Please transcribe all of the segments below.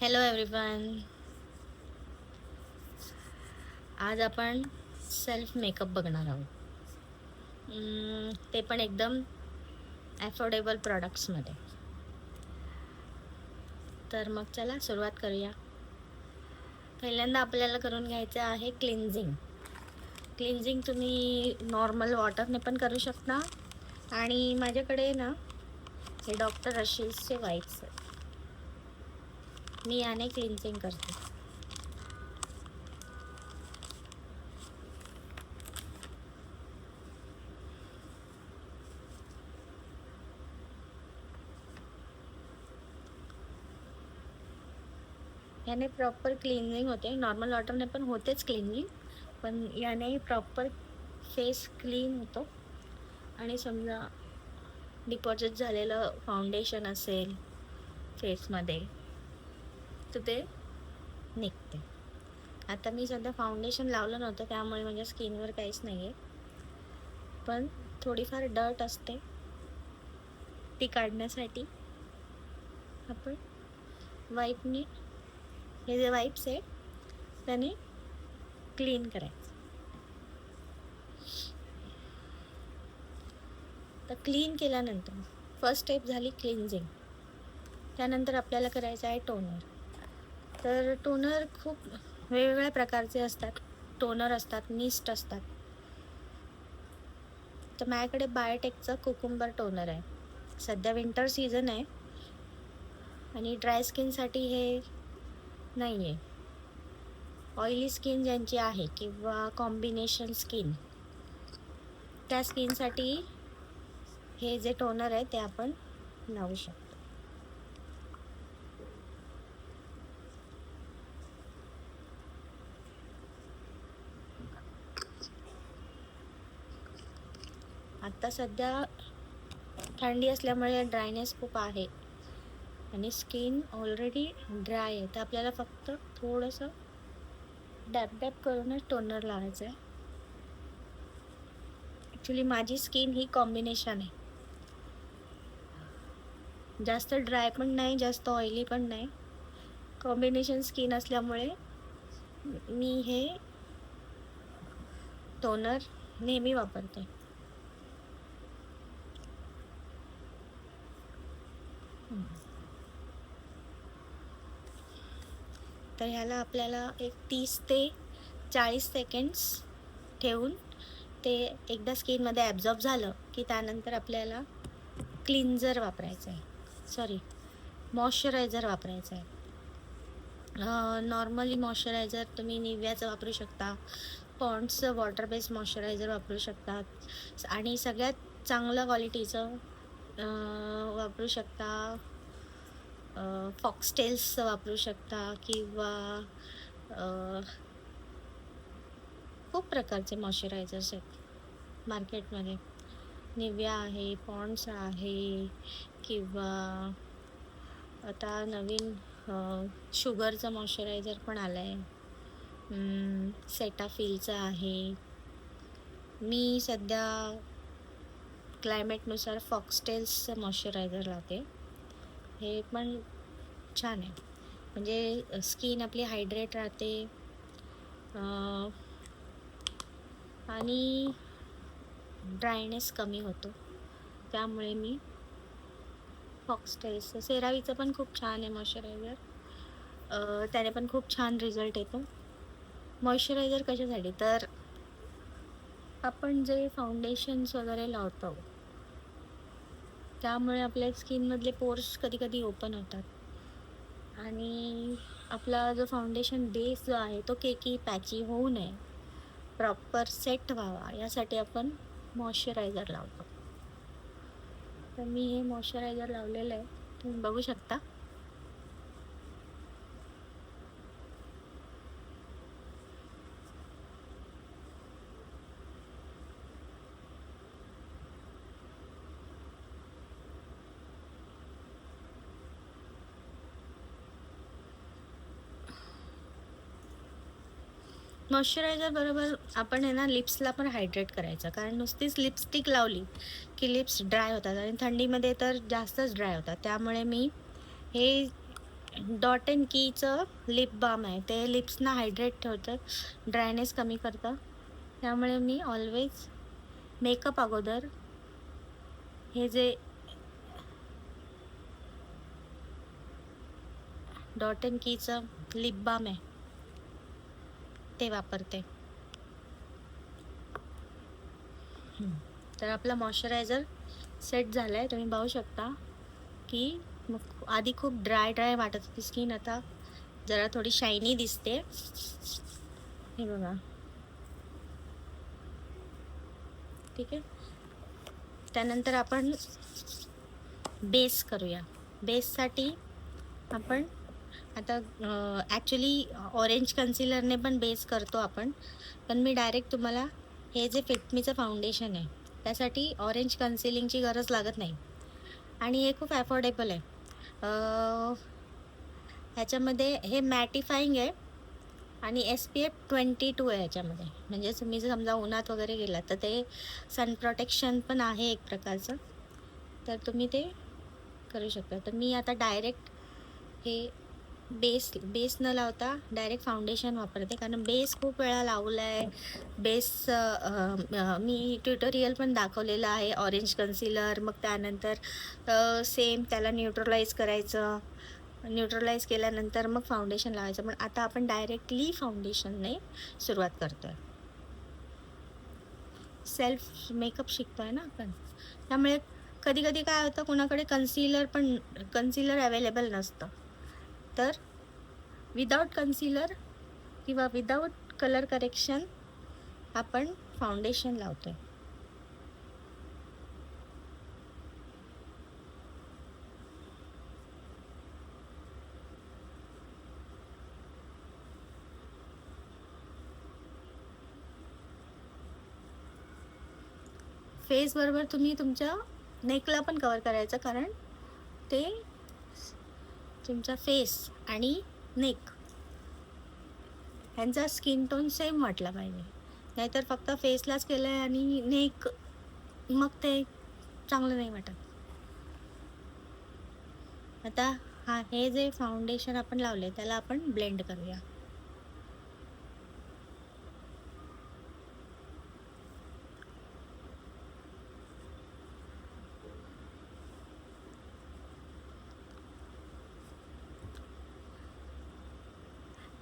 Hello everyone. आज आपण self makeup बघणार आहोत. ते पण एकदम ॲफोर्डेबल प्रॉडक्ट्समध्ये. तर मग चला सुरुवात करूया. पहिल्यांदा आपल्याला करून घ्यायचं आहे क्लिन्झिंग. तुम्ही नॉर्मल वॉटरने पण करू शकता आणि माझ्याकडे ना हे डॉक्टर रशील्सचे वाईप्स आहेत. मी याने क्लिन्झिंग करते. याने प्रॉपर क्लिन्झिंग होते. नॉर्मल वॉटरने पण होतेच क्लिन्झिंग, पण याने प्रॉपर फेस क्लीन होतो. आणि समजा डिपॉझिट झालेलं फाउंडेशन असेल फेसमध्ये तर ते निघते. आता मी सध्या फाउंडेशन लावलं नव्हतं त्यामुळे माझ्या स्किनवर काहीच नाही आहे, पण थोडीफार डर्ट असते ती काढण्यासाठी आपण वाईपने, हे जे वाईप्स आहे त्याने क्लीन करायचं. तर क्लीन केल्यानंतर फर्स्ट स्टेप झाली क्लिन्झिंग. त्यानंतर आपल्याला करायचं आहे टोनर. तर टोनर खूप वेगवेगळ्या प्रकारचे असतात. टोनर असतात, मिस्ट असतात. तर माझ्याकडे बायोटेकचं कुकुंबर टोनर आहे. सध्या विंटर सीझन आहे आणि ड्राय स्किनसाठी हे नाही आहे. ऑइली स्किन ज्यांची आहे किंवा कॉम्बिनेशन स्किन, त्या स्किनसाठी हे जे टोनर आहे ते आपण लावू शकतो. आता सध्या थंडी असल्यामुळे ड्रायनेस खूप आहे आणि स्किन ऑलरेडी ड्राय आहे. तर आपल्याला फक्त थोडंसं डॅब करूनच टोनर लावायचं आहे. ॲक्च्युली माझी स्किन ही कॉम्बिनेशन आहे. जास्त ड्राय पण नाही, जास्त ऑइली पण नाही. कॉम्बिनेशन स्किन असल्यामुळे मी हे टोनर नेहमी वापरते. तर ह्याला आपल्याला एक 30 ते 40 सेकंड्स ठेवून ते एकदा स्किनमध्ये ॲब्झॉर्ब झालं की त्यानंतर आपल्याला क्लिन्झर वापरायचं आहे, मॉइश्चरायझर वापरायचं आहे. नॉर्मली मॉइश्चरायझर तुम्ही निव्याचं वापरू शकता, पॉन्ड्सचं वॉटर बेस्ड मॉइश्चरायझर वापरू शकतात आणि सगळ्यात चांगलं क्वालिटीचं वापरू शकता. फॉक्सटेल्सचं वापरू शकता किंवा खूप प्रकारचे मॉइश्चरायझर्स आहेत मार्केटमध्ये. निव्या आहे, पॉन्ड्स आहे किंवा आता नवीन शुगरचं मॉइश्चरायझर पण आलं आहे, सेटाफिलचं आहे. मी सध्या क्लायमेटनुसार फॉक्सटेल्सचं मॉइश्चरायझर लावते. हे पण छान आहे, म्हणजे स्किन आपली हायड्रेट राहते आणि ड्रायनेस कमी होतो. त्यामुळे मी फॉक्सटेल्सचं, सेरावीचं पण खूप छान आहे मॉइश्चरायझर. त्याने पण खूप छान रिझल्ट येतो. मॉइश्चरायझर कशासाठी, तर आपण जे फाउंडेशन्स वगैरे लावतो त्यामुळे आपल्या स्किनमधले पोर्स कधी कधी ओपन होतात आणि आपला जो फाउंडेशन बेस जो आहे तो केकी पॅची होऊ नये, प्रॉपर सेट व्हावा, यासाठी आपण मॉइश्चरायझर लावतो. तर मी हे मॉइश्चरायझर लावलेलं आहे, तुम्ही बघू शकता. मॉइश्चरायझर बरोबर आपण आहे ना लिप्सला पण हायड्रेट करायचं, कारण नुसतीच लिपस्टिक लावली की लिप्स ड्राय होतात आणि थंडीमध्ये तर जास्तच ड्राय होतात. त्यामुळे मी हे डॉट अँड कीचं लिप बाम आहे. ते लिप्सना हायड्रेट ठेवतं, ड्रायनेस कमी करतं. त्यामुळे मी ऑलवेज मेकअप अगोदर हे जे डॉट अँड कीचं लिप बाम आहे ते वापरते. तर आपला मॉइश्चरायझर सेट झाला आहे. तुम्ही पाहू शकता की मग आधी खूप ड्राय वाटत होती स्किन, आता जरा थोडी शायनी दिसते. हे बघा, ठीक आहे. त्यानंतर आपण बेस करूया. बेससाठी आपण आता ॲक्च्युली ऑरेंज कन्सिलरने पण बेस करतो आपण, पण मी डायरेक्ट तुम्हाला हे जे फिटमीचं फाउंडेशन आहे त्यासाठी ऑरेंज कन्सिलिंगची गरज लागत नाही आणि हे खूप अफोर्डेबल आहे. ह्याच्यामध्ये हे मॅटिफाईंग आहे आणि SPF 22 आहे ह्याच्यामध्ये. म्हणजे तुम्ही जर समजा उन्हात वगैरे गेलात तर ते सन प्रोटेक्शन पण आहे एक प्रकारचं, तर तुम्ही ते करू शकता. तर मी आता डायरेक्ट हे बेस न लावता डायरेक्ट फाउंडेशन वापरते, कारण बेस खूप वेळा लावला आहे. बेस मी ट्युटोरियल पण दाखवलेलं आहे, ऑरेंज कन्सिलर. मग त्यानंतर सेम त्याला न्यूट्रलाइज करायचं, न्यूट्रलाइज केल्यानंतर मग फाउंडेशन लावायचं. पण आता आपण डायरेक्टली फाउंडेशनने सुरुवात करतोय. सेल्फ मेकअप शिकतोय ना आपण, त्यामुळे कधी कधी काय होतं, कोणाकडे कन्सिलर अवेलेबल नसतं, तर विदाऊट कन्सिलर किंवा विदाऊट कलर करेक्शन आपण फाउंडेशन लावतोय. फेस बरोबर तुम्ही तुमच्या नेकला पण कवर करायचं, कारण ते तुमचा फेस आणि नेक ह्यांचा स्किन टोन सेम वाटला पाहिजे. नाहीतर फक्त फेसलाच केलं आहे आणि नेक, मग ते चांगलं नाही वाटत. आता हे जे फाउंडेशन आपण लावले त्याला आपण ब्लेंड करूया.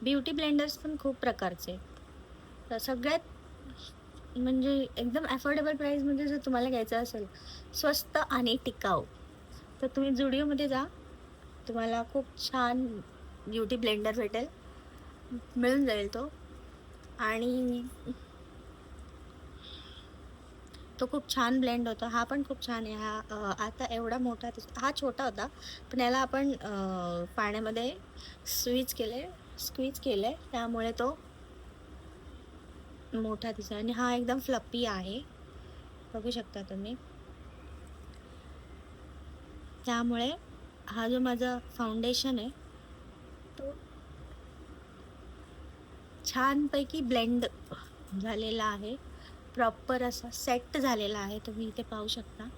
ब्युटी ब्लेंडर्स पण खूप प्रकारचे, तर सगळ्यात म्हणजे एकदम अफोर्डेबल प्राईसमध्ये जर तुम्हाला घ्यायचं असेल, स्वस्त आणि टिकाऊ, तर तुम्ही जुडिओमध्ये जा. तुम्हाला खूप छान ब्युटी ब्लेंडर भेटेल, मिळून जाईल तो. आणि तो खूप छान ब्लेंड होतो. हा पण खूप छान आहे. हा आता एवढा मोठा, हा छोटा होता, पण याला आपण पाण्यामध्ये स्क्वीज केले त्यामुळे तो मोठा दिसतो. आणि हा एकदम फ्लपी आहे, बघू शकता तुम्ही. त्यामुळे हा जो माझा फाउंडेशन आहे तो छानपैकी ब्लेंड झालेला आहे, प्रॉपर असा सेट झालेला आहे. तुम्ही इथे पाहू शकता.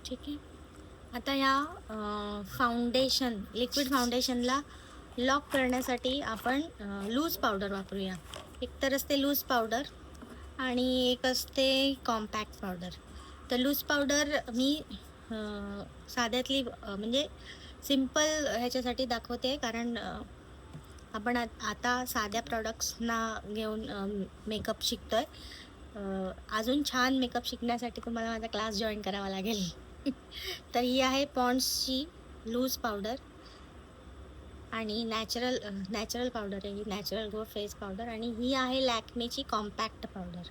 ठीक आहे. आता या लिक्विड फाउंडेशनला लॉक करण्यासाठी आपण लूज पावडर वापरूया. एक तर असते लूज पावडर आणि एक असते कॉम्पॅक्ट पावडर. तर लूज पावडर मी साध्यातली म्हणजे सिंपल ह्याच्यासाठी दाखवते, कारण आपण आता साध्या प्रॉडक्ट्सना घेऊन मेकअप शिकतोय. अजून छान मेकअप शिकण्यासाठी तुम्हाला माझा क्लास जॉईन करावा लागेल. तर ही आहे पॉन्ड्सची लूज पावडर आणि नॅचरल पावडर आहे ही, नॅचरल ग्लो फेस पावडर. आणि ही आहे लॅक्मेची कॉम्पॅक्ट पावडर.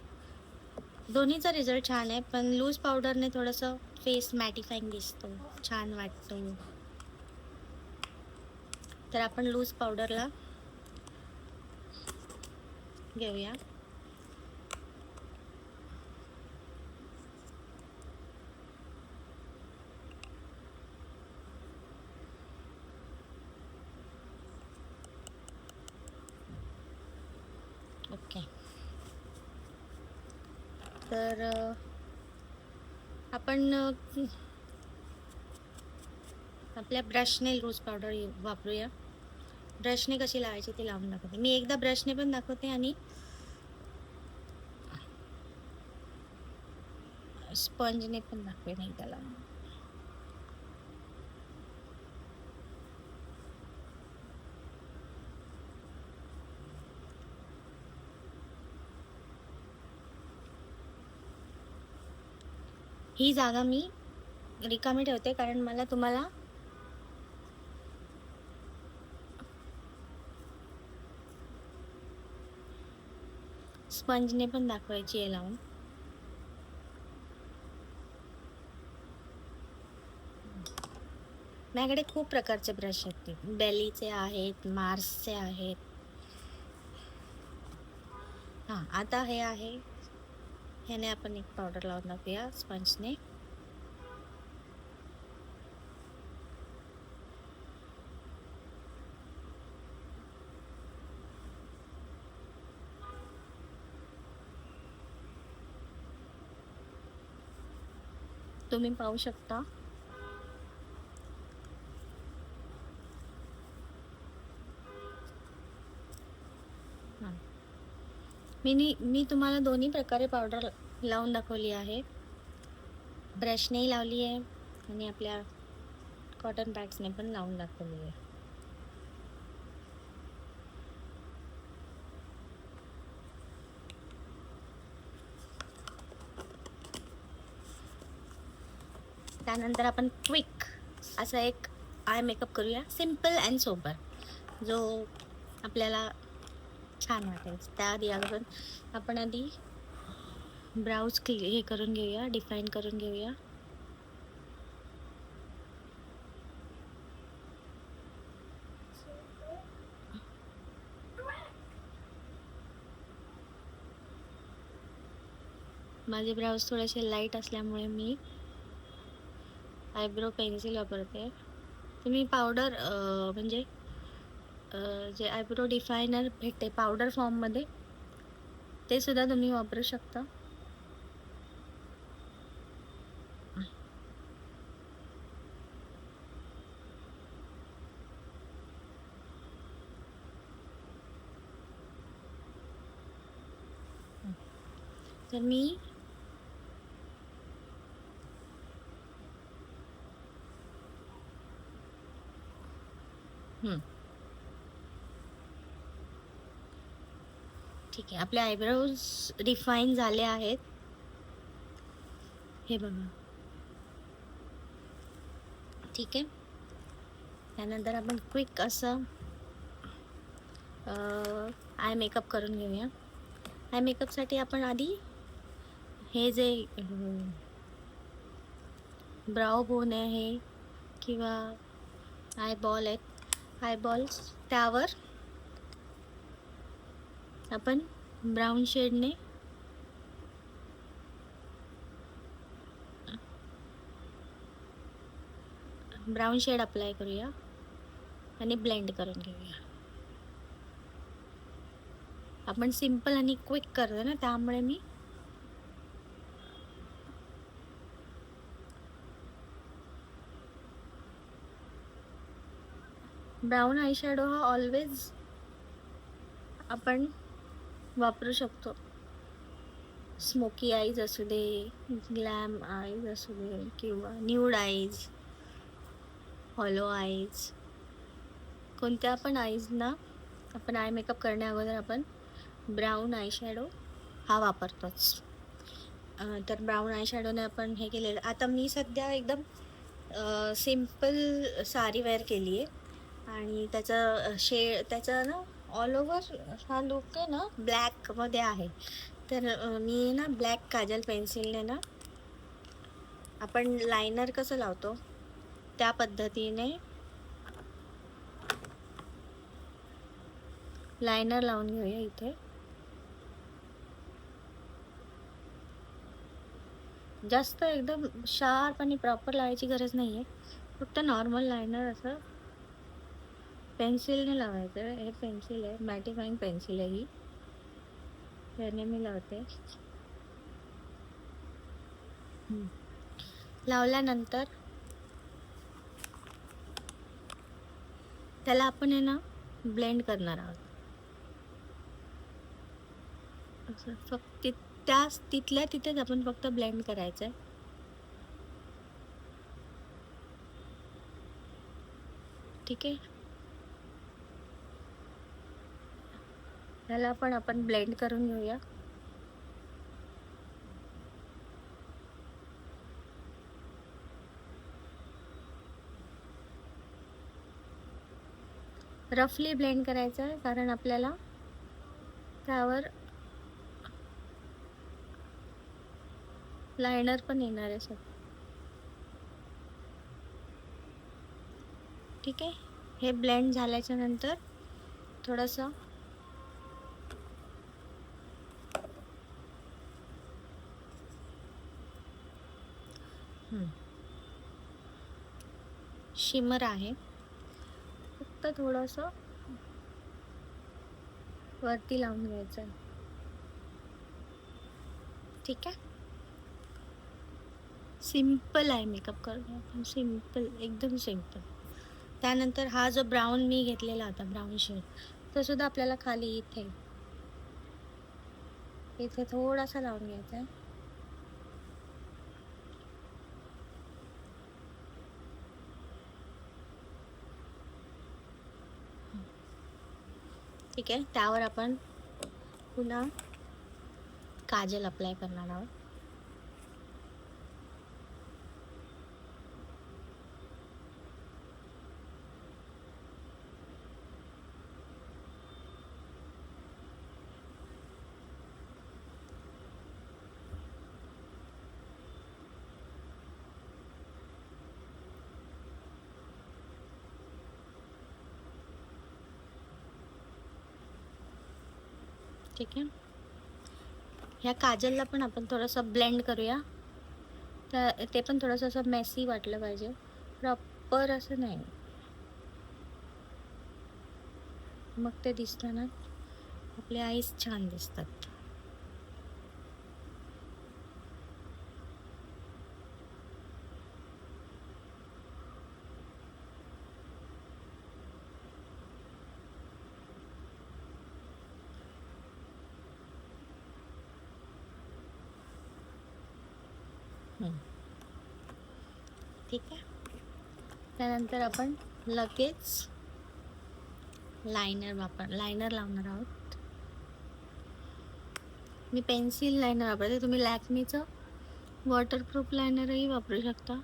दोन्हीचा रिझल्ट छान आहे, पण लूज पावडरने थोडंसं फेस मॅटिफाईंग दिसतो, छान वाटतो. तर आपण लूज पावडरला घेऊया. ओके. तर आपण आपल्या ब्रशने रोज पावडर वापरूया. ब्रशने कशी लावायची ती लावून दाखवते. मी एकदा ब्रशने पण दाखवते आणि स्पंजने पण दाखवेन एकदा लावून. ही जागा मी रिकामी ठेवते कारण मला तुम्हाला स्पंजने पण दाखवायची आहे लावून. माझ्याकडे खूप प्रकारचे ब्रश आहेत. बेलीचे आहेत, मार्सचे आहेत. हां, आता हे आहे, ह्याने आपण एक पावडर लावून दाखवूया स्पंजने. तुम्ही पाहू शकता मी तुम्हाला दोन्ही प्रकारे पावडर लावून दाखवली आहे. ब्रशनेही लावली आहे आणि आपल्या कॉटन पॅड्सने पण लावून दाखवली आहे. त्यानंतर आपण क्विक असा एक आय मेकअप करूया, सिम्पल अँड सोबर, जो आपल्याला छान वाटेल. त्याआधी आपण आधी ब्राउज हे करून घेऊया, डिफाईन करून घेऊया. माझे ब्राउज थोडेसे लाईट असल्यामुळे मी आयब्रो पेन्सिल वापरते. तुम्ही पावडर म्हणजे जे आयब्रो डिफायनर भेटते पावडर फॉर्ममध्ये, ते सुद्धा तुम्ही वापरू शकता. तर मी ठीक आहे, आपले आयब्रोज डिफाईन झाले आहेत, हे बघा. ठीक आहे, त्यानंतर आपण क्विक असं आय मेकअप करून घेऊया. आय मेकअपसाठी आपण आधी हे जे ब्राउ बोन आहे किंवा आयबॉल आहेत, आयबॉल्स, त्यावर आपण ब्राऊन शेडने ब्राऊन शेड अप्लाय करूया आणि ब्लेंड करून घेऊया. आपण सिंपल आणि क्विक करतो ना, त्यामुळे मी ब्राऊन आय शॅडो हा ऑलवेज आपण वापरू शकतो. स्मोकी आईज असू दे, ग्लॅम आईज असू दे, किंवा न्यूड आईज, हॉलो आईज, कोणत्या पण आईजना आपण आय मेकअप करण्या अगोदर आपण ब्राऊन आय शॅडो हा वापरतोच. तर ब्राऊन आय शॅडोने आपण हे केलेलं. आता मी सध्या एकदम सिम्पल साडी वेअर केली आहे आणि त्याचा ना ऑल ओव्हर हा लुक आहे ना ब्लॅकमध्ये आहे. तर मी ना ब्लॅक काजल पेन्सिलने ना, आपण लायनर कसं लावतो त्या पद्धतीने लायनर लावून घेऊया. इथे जास्त एकदम शार्प आणि प्रॉपर लावायची गरज नाही आहे, फक्त नॉर्मल लायनर असं पेन्सिलने लावायचं. हे पेन्सिल आहे, मॅटिफाईंग पेन्सिल आहे ही. याने मी लावते. लावल्यानंतर त्याला आपण आहे ना ब्लेंड करणार आहोत. असं फक्त तिथल्या तिथेच आपण फक्त ब्लेंड करायचं आहे. ठीक आहे. त्याला पण आपण ब्लेंड करून घेऊया. रफली ब्लेंड करायचं आहे, कारण आपल्याला त्यावर लायनर पण येणार आहे सर. ठीक आहे. हे ब्लेंड झाल्याच्या नंतर थोडंसं शिमर आहे, फक्त थोडंसं वरती लावून घ्यायचं आहे. ठीक आहे. सिंपल आहे मेकअप करणं आपण, सिंपल, एकदम सिंपल. त्यानंतर हा जो ब्राऊन मी घेतलेला होता, ब्राऊन शेड, तो सुद्धा आपल्याला खाली इथे थोडासा लावून घ्यायचा आहे. ठीक आहे. त्यावर आपण पुन्हा काजल अप्लाय करणार आहोत. ठीक आहे. ह्या काजलला पण आपण थोडंसं ब्लेंड करूया. तर ते पण थोडंसं असं मेसी वाटलं पाहिजे, प्रॉपर असं नाही. मग ते दिसताना आपले आईज छान दिसतात. ठीक आहे. त्यानंतर आपण लगेच लायनर लावणार आहोत. मी पेन्सिल लायनर वापरते, तुम्ही लॅक्मीचं वॉटरप्रूफ लायनरही वापरू शकता.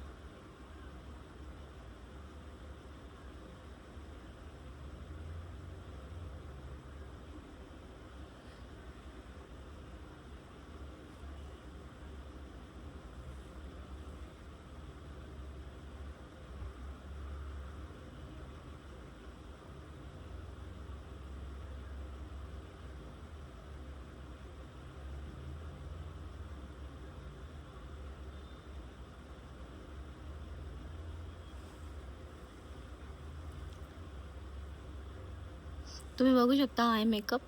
तुम्ही बघू शकता आय मेकअप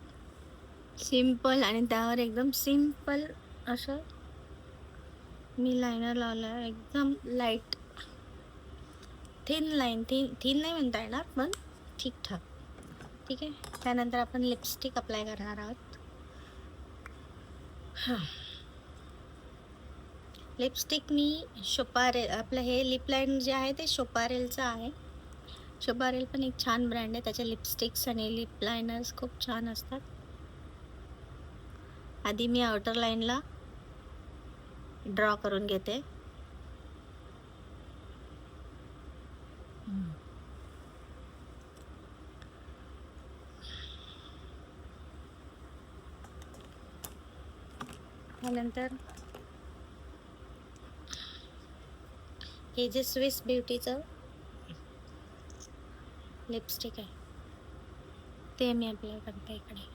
सिंपल, आणि त्यावर एकदम सिंपल असं मी लायनर लावला आहे. एकदम लाईट थिन लाईन, थिन नाही म्हणता येणार, पण ठीकठाक. ठीक आहे. त्यानंतर आपण लिपस्टिक अप्लाय करणार आहोत. लिपस्टिक मी शोपारेल, आपलं हे लिप लाईन जे आहे ते शोपारेलचं आहे. शोपारेल पण एक छान ब्रँड आहे, त्याचे लिपस्टिक्स आणि लिप लायनर्स खूप छान असतात. आधी मी आउटर लाईनला ड्रॉ करून घेते. त्यानंतर हे जे स्विस ब्युटीचं लिपस्टिक आहे ते मी अप्लाय करते इकडे.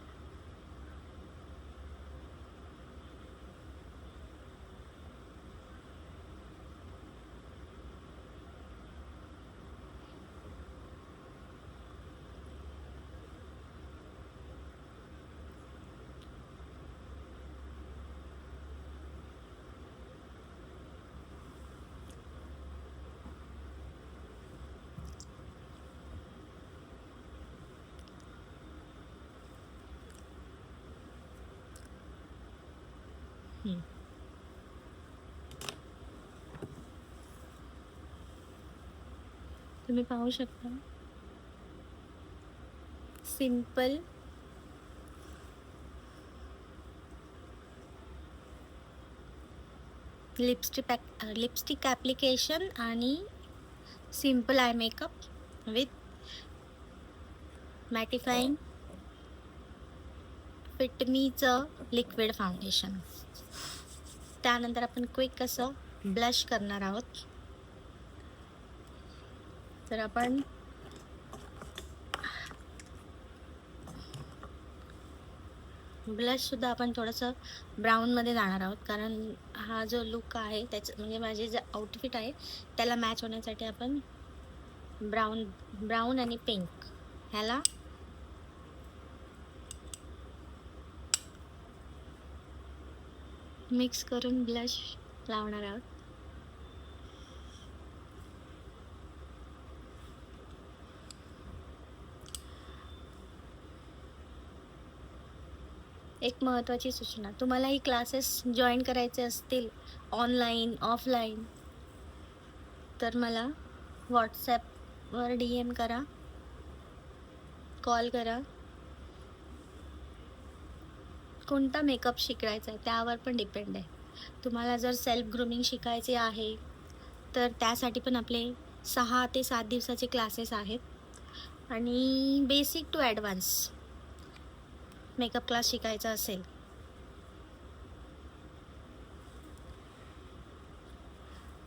तुम्ही पाहू शकता सिंपल लिपस्टिक ॲप्लिकेशन आणि simple eye makeup with mattifying fit मीचं लिक्विड फाउंडेशन. त्यानंतर आपण क्विक असं ब्लश करणार आहोत. तर आपण ब्लशसुद्धा आपण थोडंसं ब्राऊनमध्ये जाणार आहोत, कारण हा जो लुक आहे त्याचं म्हणजे माझे जे आउटफिट आहे त्याला मॅच होण्यासाठी आपण ब्राऊन आणि पिंक ह्याला मिक्स करून ब्लश लावणार आहोत. एक महत्त्वाची सूचना, तुम्हालाही क्लासेस जॉईन करायचे असतील ऑनलाईन ऑफलाईन तर मला व्हॉट्सॲपवर DM करा, कॉल करा. कोणता मेकअप शिकायचा आहे त्यावर पण डिपेंड आहे. तुम्हाला जर सेल्फ ग्रूमिंग शिकायचे आहे तर त्यासाठी पण आपले 6 ते 7 दिवसाचे क्लासेस आहेत. आणि basic to advance makeup class शिकायचा असेल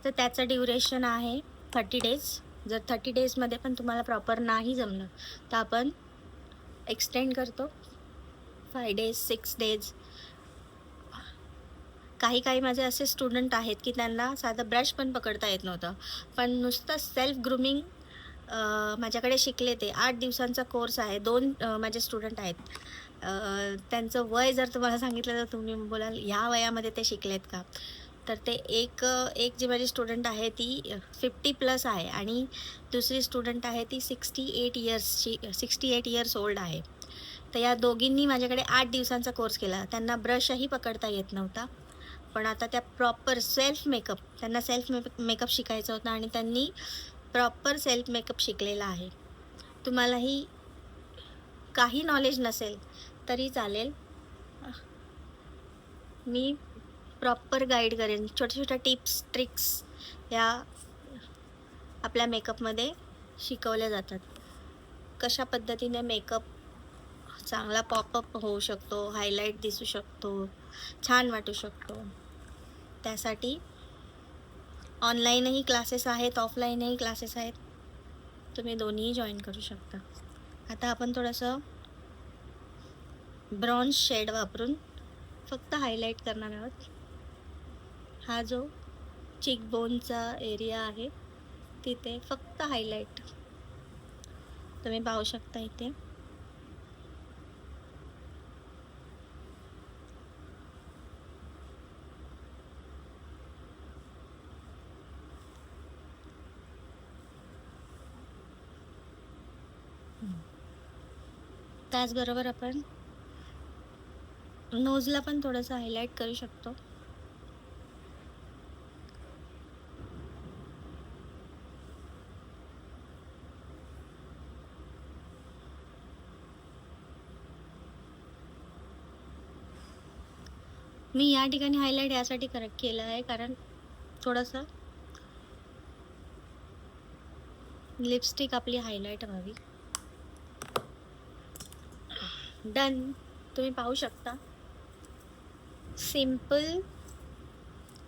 तर त्याचं ड्युरेशन आहे 30 डेज. जर 30 डेजमध्ये पण तुम्हाला प्रॉपर नाही जमलं तर आपण एक्सटेंड करतो 5 डेज 6 डेज. काही माझे असे स्टुडंट आहेत की त्यांना साधं ब्रश पण पकडता येत नव्हतं, पण नुसतं सेल्फ ग्रूमिंग माझ्याकडे शिकले. ते 8 दिवसांचा कोर्स आहे. 2 माझे स्टुडंट आहेत. त्यांचं वय जर तुम्हाला सांगितलं तर तुम्ही बोलाल ह्या वयामध्ये ते शिकलेत का. तर ते एक जी माझी स्टुडंट आहे ती 50+ आहे आणि दुसरी स्टुडंट आहे ती 68 इयर्स ओल्ड आहे. तर या दोघींनी माझ्याकडे 8 दिवसांचा कोर्स केला. त्यांना ब्रशही पकडता येत नव्हता, पण आता त्या प्रॉपर त्यांना सेल्फ मेकअप शिकायचं होतं आणि त्यांनी प्रॉपर सेल्फ मेकअप शिकलेला आहे. तुम्हालाही काही नॉलेज नसेल तरी चालेल, मी प्रॉपर गाईड करेन. छोट्या टिप्स ट्रिक्स या आपल्या मेकअपमध्ये शिकवल्या जातात. कशा पद्धतीने मेकअप चांगला पॉपअप होऊ शकतो, हायलाईट दिसू शकतो, छान वाटू शकतो. त्यासाठी ऑनलाईनही क्लासेस आहेत, ऑफलाईनही क्लासेस आहेत. तुम्ही दोन्हीही जॉईन करू शकता. आता आपण थोडंसं ब्रॉन्झ शेड वापरून फक्त हायलाईट करणार आहोत. हा जो चीकबोनचा एरिया आहे तिथे फक्त हायलाईट तुम्ही पाहू शकता इथे. त्याचबरोबर आपण नोजला पण थोडंसं हायलाईट करू शकतो. मी या ठिकाणी हायलाईट यासाठी केलं आहे कारण थोडंसं लिपस्टिक आपली हायलाईट व्हावी. डन. तुम्ही पाहू शकता सिंपल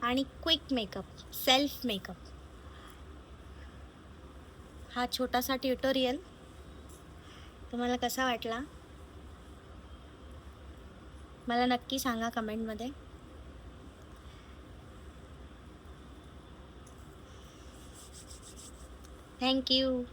आणि क्विक मेकअप, सेल्फ मेकअप. हा छोटासा ट्युटोरियल तुम्हाला कसा वाटला मला नक्की सांगा कमेंटमध्ये. थँक्यू.